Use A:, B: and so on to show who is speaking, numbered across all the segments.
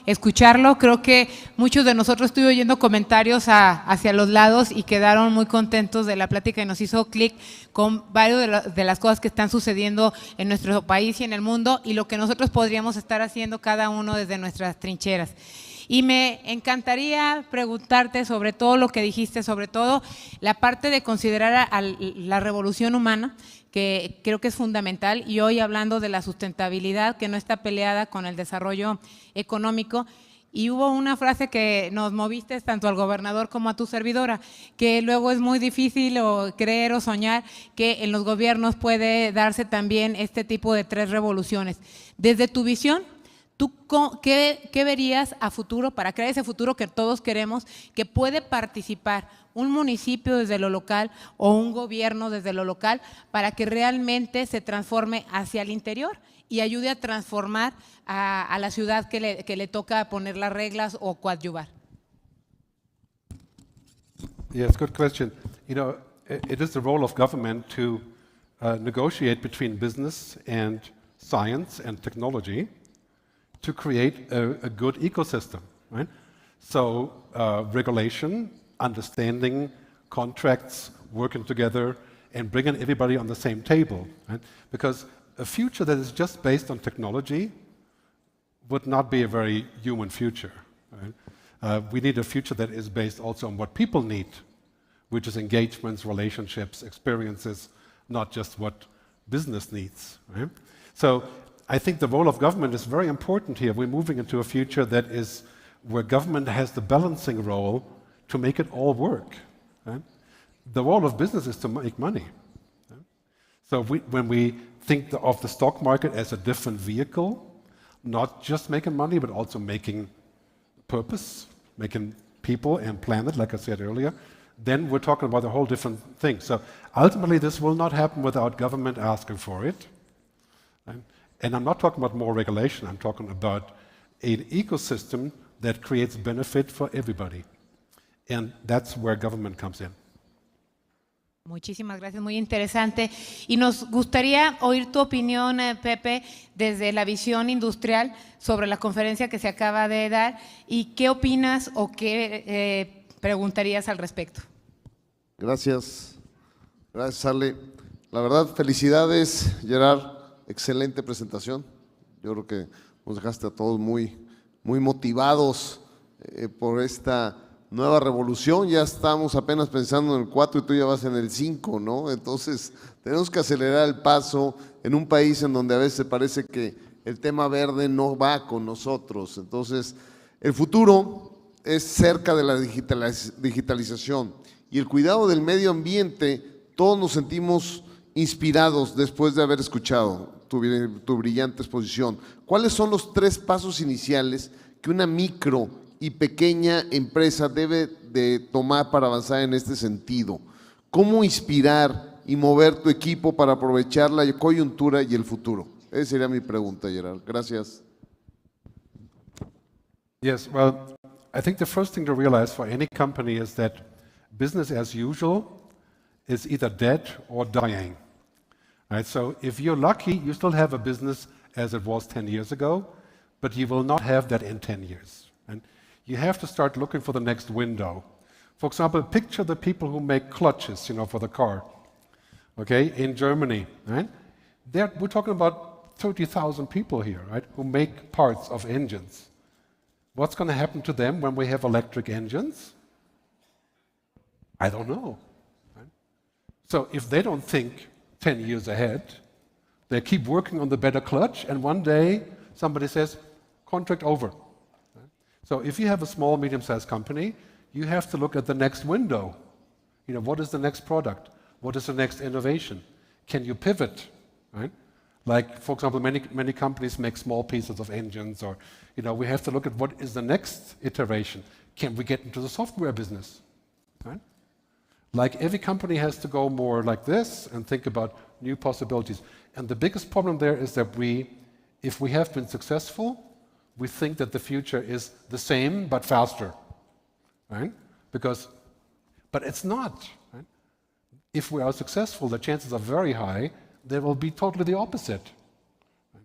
A: escucharlo. Creo que muchos de nosotros estuve oyendo comentarios hacia los lados y quedaron muy contentos de la plática y nos hizo clic con varias de las cosas que están sucediendo en nuestro país y en el mundo y lo que nosotros podríamos estar haciendo cada uno desde nuestras trincheras. Y me encantaría preguntarte sobre todo lo que dijiste, sobre todo la parte de considerar a la revolución humana, que creo que es fundamental, y hoy hablando de la sustentabilidad que no está peleada con el desarrollo económico. Y hubo una frase que nos moviste tanto al gobernador como a tu servidora, que luego es muy difícil creer o soñar que en los gobiernos puede darse también este tipo de 3 revoluciones. Desde tu visión, ¿tú qué verías a futuro para crear ese futuro que todos queremos, que puede participar un municipio desde lo local o un gobierno desde lo local para que realmente se transforme hacia el interior y ayude a transformar a la ciudad que le toca poner las reglas o coadyuvar?
B: Yes, good question. You know, it is the role of government to negotiate between business and science and technology to create a good ecosystem, right? So regulation, understanding, contracts, working together, and bringing everybody on the same table, right? Because a future that is just based on technology would not be a very human future, right? We need a future that is based also on what people need, which is engagements, relationships, experiences, not just what business needs, right? So I think the role of government is very important here. We're moving into a future that is where government has the balancing role to make it all work, right? The role of business is to make money, right? So when we think of the stock market as a different vehicle, not just making money, but also making purpose, making people and planet, like I said earlier, then we're talking about a whole different thing. So ultimately, this will not happen without government asking for it, right? And I'm not talking about more regulation, I'm talking about an ecosystem that creates benefit for everybody. And that's where government comes in.
A: Muchísimas gracias, muy interesante. Y nos gustaría oír tu opinión, Pepe, desde la visión industrial sobre la conferencia que se acaba de dar y qué opinas o qué preguntarías al respecto.
C: Gracias, gracias Ale. La verdad, felicidades Gerard, excelente presentación. Yo creo que nos dejaste a todos muy motivados por esta nueva revolución. Ya estamos apenas pensando en el 4 y tú ya vas en el 5, ¿no? Entonces tenemos que acelerar el paso en un país en donde a veces parece que el tema verde no va con nosotros. Entonces el futuro es cerca de la digitalización y el cuidado del medio ambiente. Todos nos sentimos inspirados después de haber escuchado tu brillante exposición. ¿Cuáles son los 3 pasos iniciales que una micro y pequeña empresa debe de tomar para avanzar en este sentido? ¿Cómo inspirar y mover tu equipo para aprovechar la coyuntura y el futuro? Esa sería mi pregunta, Gerard. Gracias.
B: Yes, well, I think the first thing to realize for any company is that business as usual is either dead or dying. Right? So if you're lucky, you still have a business as it was 10 years ago, but you will not have that in 10 years. And you have to start looking for the next window. For example, picture the people who make clutches, for the car, okay, in Germany, right? We're talking about 30,000 people here, right, who make parts of engines. What's going to happen to them when we have electric engines? I don't know. Right? So if they don't think 10 years ahead, they keep working on the better clutch, and one day somebody says, contract over. Right? So if you have a small, medium-sized company, you have to look at the next window. What is the next product? What is the next innovation? Can you pivot? Right? Like, for example, many companies make small pieces of engines, or we have to look at what is the next iteration. Can we get into the software business? Right? Like, every company has to go more like this and think about new possibilities. And the biggest problem there is that if we have been successful, we think that the future is the same but faster, right? But it's not. Right? If we are successful, the chances are very high they will be totally the opposite. Right?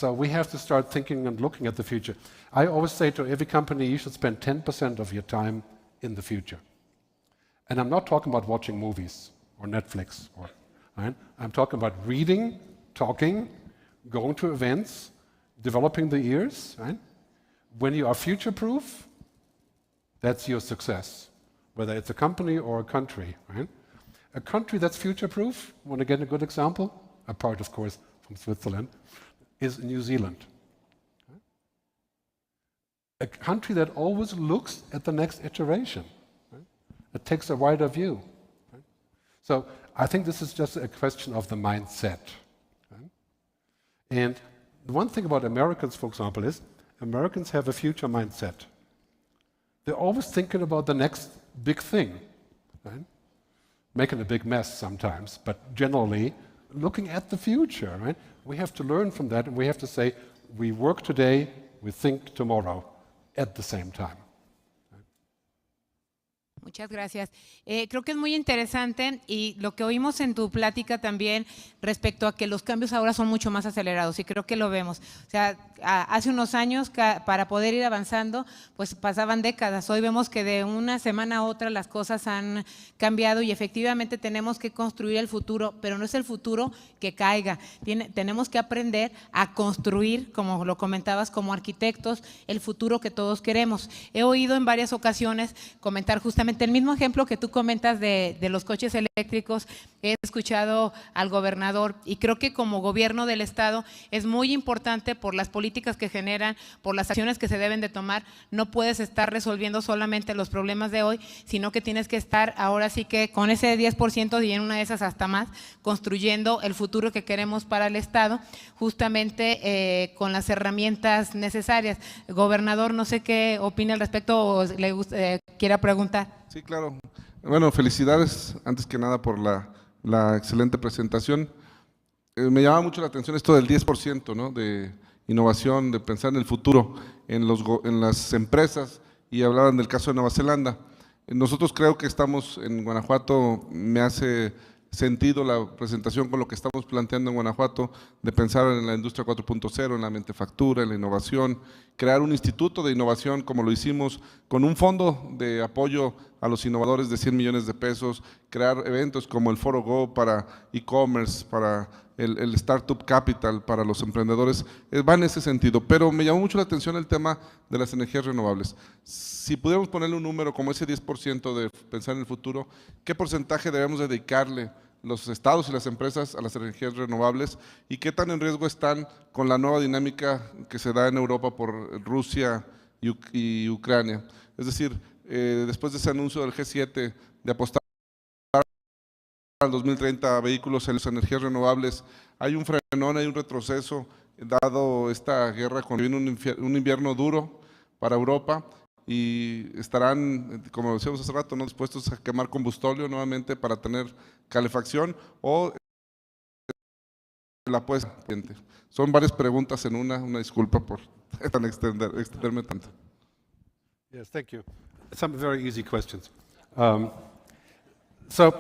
B: So we have to start thinking and looking at the future. I always say to every company, you should spend 10% of your time in the future. And I'm not talking about watching movies or Netflix. Right? I'm talking about reading, talking, going to events, developing the ears. Right? When you are future-proof, that's your success, whether it's a company or a country. Right? A country that's future-proof, want to get a good example, apart, of course, from Switzerland, is New Zealand. A country that always looks at the next iteration. Right? It takes a wider view. Right? So I think this is just a question of the mindset. Right? And the one thing about Americans, for example, is Americans have a future mindset. They're always thinking about the next big thing. Right? Making a big mess sometimes, but generally looking at the future. Right? We have to learn from that, and we have to say, we work today, we think tomorrow at the same time.
A: Muchas gracias. Creo que es muy interesante y lo que oímos en tu plática también respecto a que los cambios ahora son mucho más acelerados y creo que lo vemos. O sea, hace unos años para poder ir avanzando, pues pasaban décadas. Hoy vemos que de una semana a otra las cosas han cambiado y efectivamente tenemos que construir el futuro, pero no es el futuro que caiga. Tenemos que aprender a construir, como lo comentabas, como arquitectos, el futuro que todos queremos. He oído en varias ocasiones comentar justamente el mismo ejemplo que tú comentas de los coches eléctricos. He escuchado al gobernador y creo que como gobierno del estado es muy importante por las políticas que generan, por las acciones que se deben de tomar. No puedes estar resolviendo solamente los problemas de hoy, sino que tienes que estar ahora sí que con ese 10% y en una de esas hasta más, construyendo el futuro que queremos para el estado, justamente con las herramientas necesarias. Gobernador, no sé qué opina al respecto o le quiera preguntar.
D: Sí, claro. Bueno, felicidades antes que nada por la excelente presentación. Me llama mucho la atención esto del 10%, ¿no? De innovación, de pensar en el futuro, en las empresas, y hablaban del caso de Nueva Zelanda. Nosotros creo que estamos en Guanajuato, me hace sentido la presentación con lo que estamos planteando en Guanajuato, de pensar en la industria 4.0, en la manufactura, en la innovación, crear un instituto de innovación como lo hicimos con un fondo de apoyo a los innovadores de 100 millones de pesos, crear eventos como el Foro Go para e-commerce, para el Startup Capital, para los emprendedores, va en ese sentido. Pero me llamó mucho la atención el tema de las energías renovables. Si pudiéramos ponerle un número como ese 10% de pensar en el futuro, ¿qué porcentaje debemos dedicarle los estados y las empresas a las energías renovables y qué tan en riesgo están con la nueva dinámica que se da en Europa por Rusia y Ucrania? Es decir, después de ese anuncio del G7 de apostar al 2030 a vehículos en las energías renovables, hay un frenón, hay un retroceso, dado esta guerra, cuando viene un invierno duro para Europa, y estarán, como decíamos hace rato, ¿no?, dispuestos a quemar combustible nuevamente para tener calefacción, o la apuesta. Son varias preguntas en una disculpa por extenderme tanto.
B: Yes, thank you. Some very easy questions. So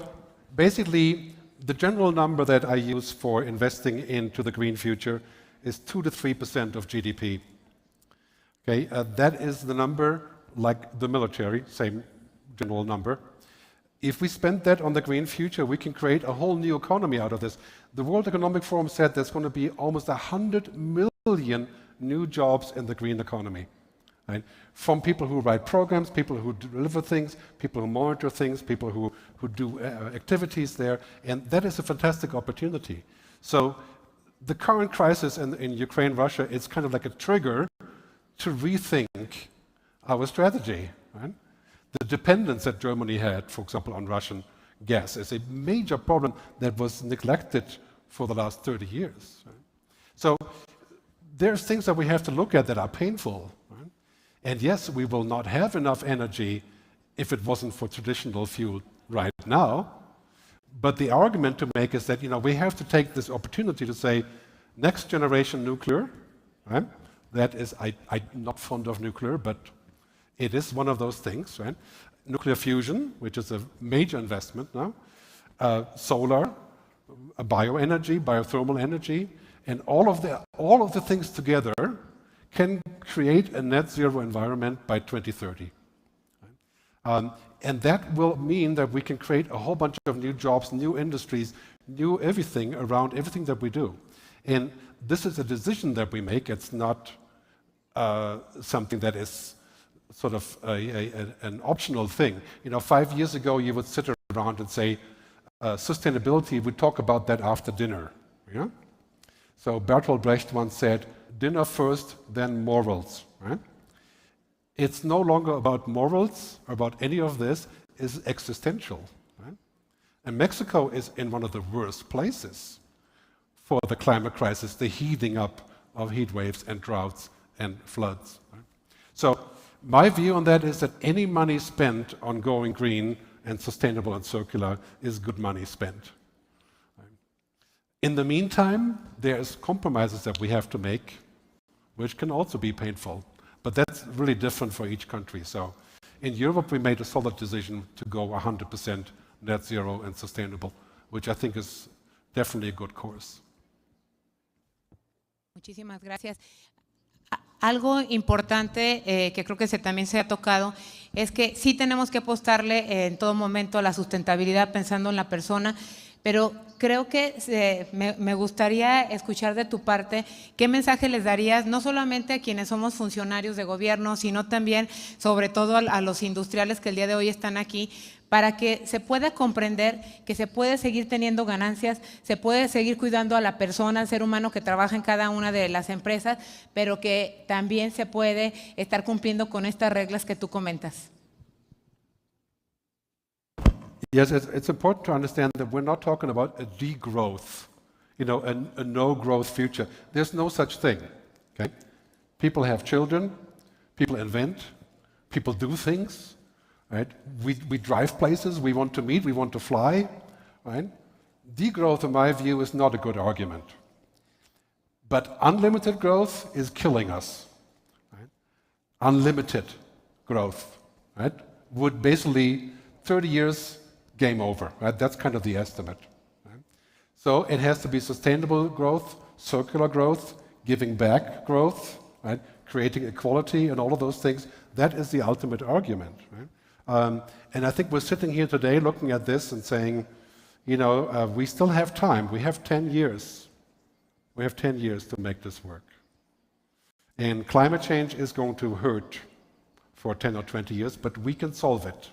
B: basically, the general number that I use for investing into the green future is 2 to 3% of GDP. Okay, that is the number, like the military, same general number. If we spend that on the green future, we can create a whole new economy out of this. The World Economic Forum said there's going to be almost 100 million new jobs in the green economy. Right? From people who write programs, people who deliver things, people who monitor things, people who do activities there, and that is a fantastic opportunity. So the current crisis in Ukraine, Russia, it's kind of like a trigger to rethink our strategy. Right? The dependence that Germany had, for example, on Russian gas is a major problem that was neglected for the last 30 years. Right? So there's things that we have to look at that are painful. Right? And yes, we will not have enough energy if it wasn't for traditional fuel right now. But the argument to make is that, we have to take this opportunity to say, next generation nuclear, right? That is, I'm not fond of nuclear, but it is one of those things, right? Nuclear fusion, which is a major investment now, solar, bioenergy, biothermal energy, And all of the things together can create a net zero environment by 2030. And that will mean that we can create a whole bunch of new jobs, new industries, new everything around everything that we do. And this is a decision that we make. It's not something that is sort of an optional thing. 5 years ago, you would sit around and say, sustainability, we talk about that after dinner. Yeah? So Bertolt Brecht once said, dinner first, then morals. Right? It's no longer about morals, about any of this, it's existential. Right? And Mexico is in one of the worst places for the climate crisis, the heating up of heat waves and droughts and floods. Right? So my view on that is that any money spent on going green and sustainable and circular is good money spent. In the meantime, there's compromises that we have to make, which can also be painful. But that's really different for each country. So in Europe, we made a solid decision to go 100% net zero and sustainable, which I think is definitely a good course.
A: Muchísimas gracias. Algo importante que creo que también se ha tocado es que sí tenemos que apostarle en todo momento a la sustentabilidad pensando en la persona, pero creo que me gustaría escuchar de tu parte qué mensaje les darías no solamente a quienes somos funcionarios de gobierno, sino también, sobre todo, a los industriales que el día de hoy están aquí, para que se pueda comprender que se puede seguir teniendo ganancias, se puede seguir cuidando a la persona, al ser humano que trabaja en cada una de las empresas, pero que también se puede estar cumpliendo con estas reglas que tú comentas.
B: Yes, it's important to understand that we're not talking about a degrowth, a no-growth future. There's no such thing. Okay? People have children, people invent, people do things. Right? We drive places, we want to meet, we want to fly. Right? Degrowth, in my view, is not a good argument. But unlimited growth is killing us. Right? Unlimited growth, right? Would basically 30 years, game over. Right? That's kind of the estimate. Right? So it has to be sustainable growth, circular growth, giving back growth, right? Creating equality and all of those things. That is the ultimate argument. Right? And I think we're sitting here today looking at this and saying, we still have time. We have 10 years. We have 10 years to make this work. And climate change is going to hurt for 10 or 20 years, but we can solve it.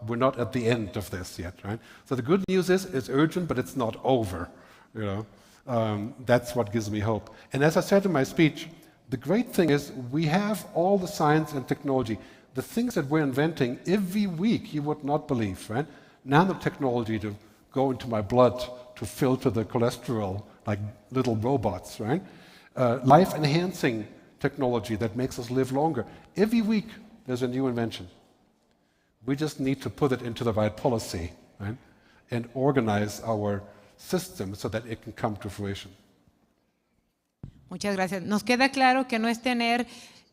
B: We're not at the end of this yet, right? So the good news is it's urgent, but it's not over. That's what gives me hope. And as I said in my speech, the great thing is we have all the science and technology. The things that we're inventing every week, you would not believe, right? Nanotechnology to go into my blood to filter the cholesterol like little robots, right? Life-enhancing technology that makes us live longer. Every week, there's a new invention. We just need to put it into the right policy, right? And organize our system so that it can come to fruition.
A: Muchas gracias. Nos queda claro que no es tener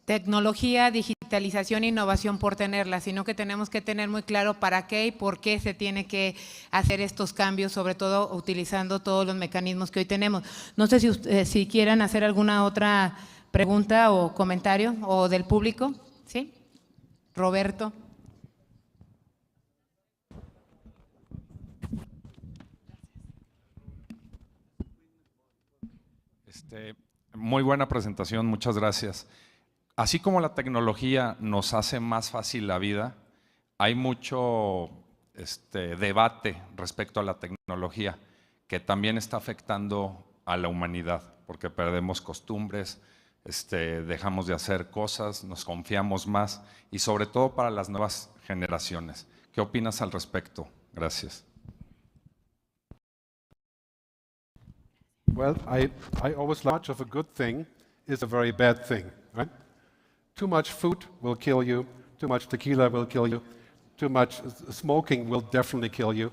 A: tecnología, digitalización e innovación por tenerla, sino que tenemos que tener muy claro para qué y por qué se tiene que hacer estos cambios, sobre todo utilizando todos los mecanismos que hoy tenemos. No sé si quieran hacer alguna otra pregunta o comentario, o del público. ¿Sí? Roberto.
E: Muy buena presentación, muchas gracias. Así como la tecnología nos hace más fácil la vida, hay mucho debate respecto a la tecnología que también está afectando a la humanidad, porque perdemos costumbres, dejamos de hacer cosas, nos confiamos más, y sobre todo para las nuevas generaciones. ¿Qué opinas al respecto? Gracias.
B: Well, I always like much of a good thing is a very bad thing, right? Too much food will kill you, too much tequila will kill you, too much smoking will definitely kill you.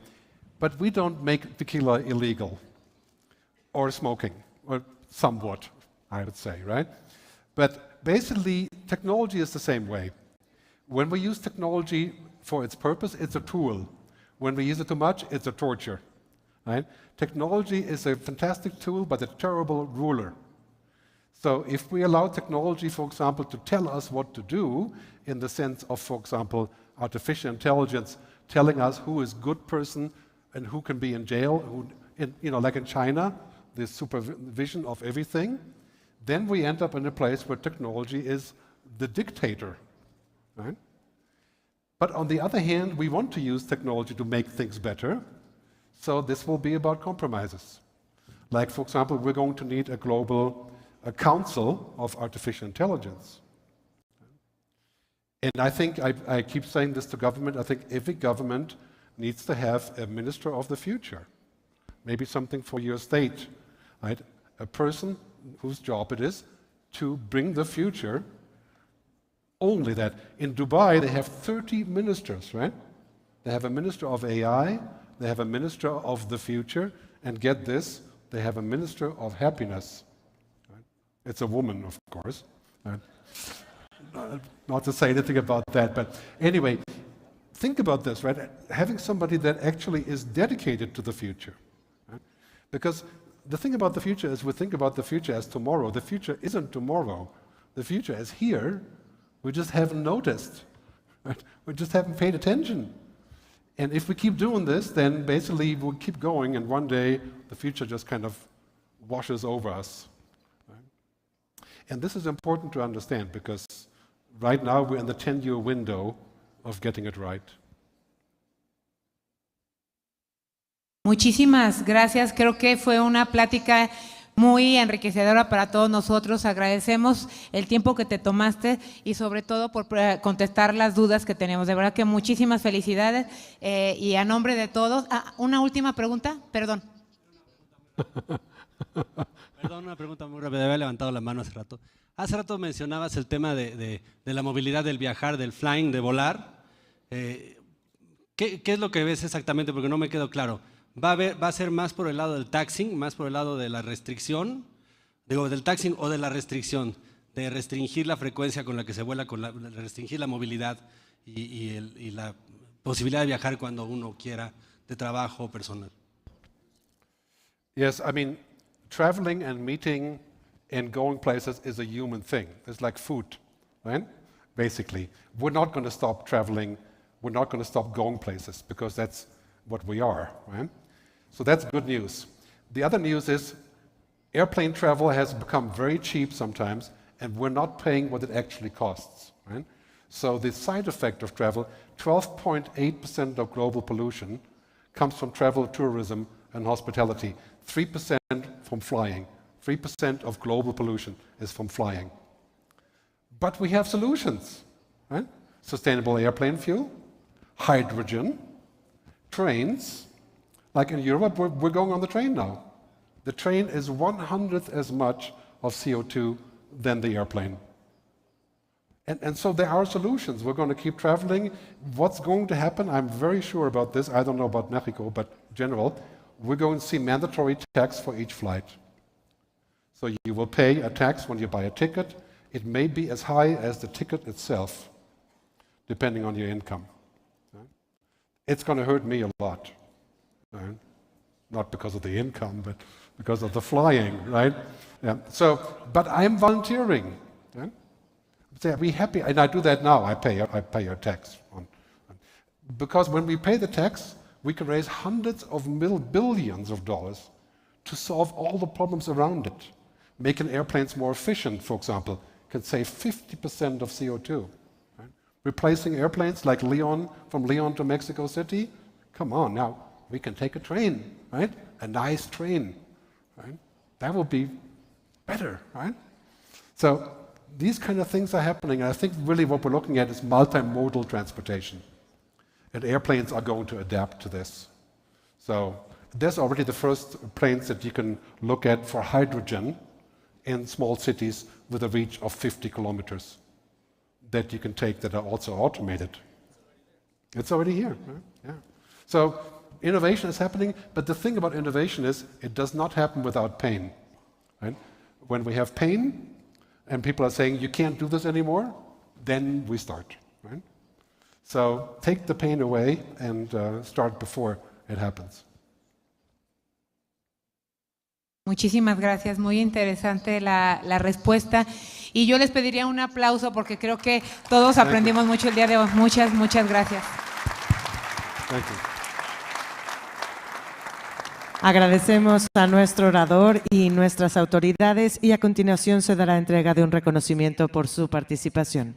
B: But we don't make tequila illegal, or smoking, or somewhat, I would say, right? But basically, technology is the same way. When we use technology for its purpose, it's a tool. When we use it too much, it's a torture. right? Technology is a fantastic tool, but a terrible ruler. So if we allow technology, for example, to tell us what to do, in the sense of, for example, artificial intelligence telling us who is a good person and who can be in jail, like in China, the supervision of everything, then we end up in a place where technology is the dictator, right? But on the other hand, we want to use technology to make things better, so this will be about compromises. Like, for example, we're going to need a global council of artificial intelligence. And I think, I keep saying this to government, I think every government needs to have a minister of the future. Maybe something for your state, right? A person whose job it is to bring the future. Only that. In Dubai, they have 30 ministers, right? They have a minister of AI, they have a minister of the future, and get this, they have a minister of happiness. Right? It's a woman, of course. Right? Not to say anything about that, but anyway, think about this, right? Having somebody that actually is dedicated to the future. Right? Because the thing about the future is we think about the future as tomorrow. The future isn't tomorrow. The future is here. We just haven't noticed. Right? We just haven't paid attention. And if we keep doing this, then basically we'll keep going, and one day the future just kind of washes over us. Right? And this is important to understand because right now we're in the 10-year window of getting it right.
A: Muchísimas gracias. Creo que fue una plática muy enriquecedora para todos nosotros. Agradecemos el tiempo que te tomaste y sobre todo por contestar las dudas que tenemos. De verdad que muchísimas felicidades y a nombre de todos. Una última pregunta, perdón.
F: Perdón, una pregunta muy rápida. Había levantado la mano hace rato. Hace rato mencionabas el tema de la movilidad, del viajar, del flying, de volar. ¿Qué es lo que ves exactamente? Porque no me quedó claro. ¿Va a ser más por el lado del taxing, más por el lado de la restricción? Digo, del taxing o de la restricción, de restringir la frecuencia con la que se vuela, restringir la movilidad y la posibilidad de viajar cuando uno quiera, de trabajo o personal.
B: Yes, I mean, traveling and meeting and going places is a human thing. It's like food, right? Basically. We're not going to stop traveling. We're not going to stop going places because that's what we are, right? So that's good news. The other news is airplane travel has become very cheap sometimes, and we're not paying what it actually costs, right? So the side effect of travel, 12.8% of global pollution comes from travel, tourism, and hospitality. 3% from flying. 3% of global pollution is from flying. But we have solutions, right? Sustainable airplane fuel, hydrogen, trains. Like in Europe, we're going on the train now. The train is 1/100th as much of CO2 than the airplane. And so there are solutions. We're going to keep traveling. What's going to happen, I'm very sure about this, I don't know about Mexico, but in general, we're going to see mandatory tax for each flight. So you will pay a tax when you buy a ticket. It may be as high as the ticket itself, depending on your income. It's going to hurt me a lot. Right? Not because of the income, but because of the flying, right? Yeah. So, but I'm volunteering. Right? Say, be happy, and I do that now. I pay a tax because when we pay the tax, we can raise hundreds of billions of dollars to solve all the problems around it. Making airplanes more efficient, for example, can save 50% of CO2. Right? Replacing airplanes like from Leon to Mexico City. Come on now. We can take a train, right? A nice train, right? That will be better, right? So these kind of things are happening, and I think really what we're looking at is multimodal transportation. And airplanes are going to adapt to this. So there's already the first planes that you can look at for hydrogen in small cities with a reach of 50 kilometers that you can take that are also automated. It's already here, right? Yeah. So innovation is happening, but the thing about innovation is it does not happen without pain. Right? When we have pain and people are saying you can't do this anymore, then we start. Right? So take the pain away and start before it happens.
A: Muchísimas gracias, muy interesante la respuesta. Y yo les pediría un aplauso porque creo que todos aprendimos mucho el día de hoy. Muchas, muchas gracias.
B: Thank you.
G: Agradecemos a nuestro orador y nuestras autoridades y a continuación se dará entrega de un reconocimiento por su participación.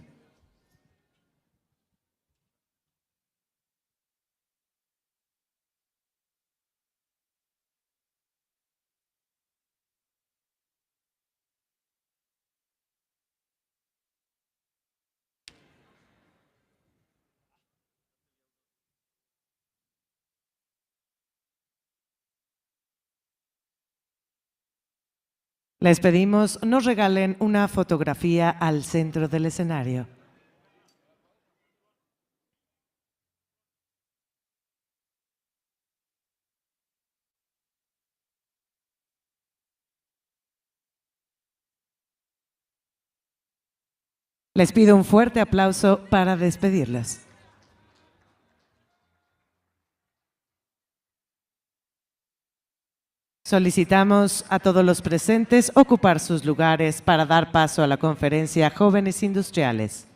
G: Les pedimos nos regalen una fotografía al centro del escenario. Les pido un fuerte aplauso para despedirlas. Solicitamos a todos los presentes ocupar sus lugares para dar paso a la conferencia Jóvenes Industriales.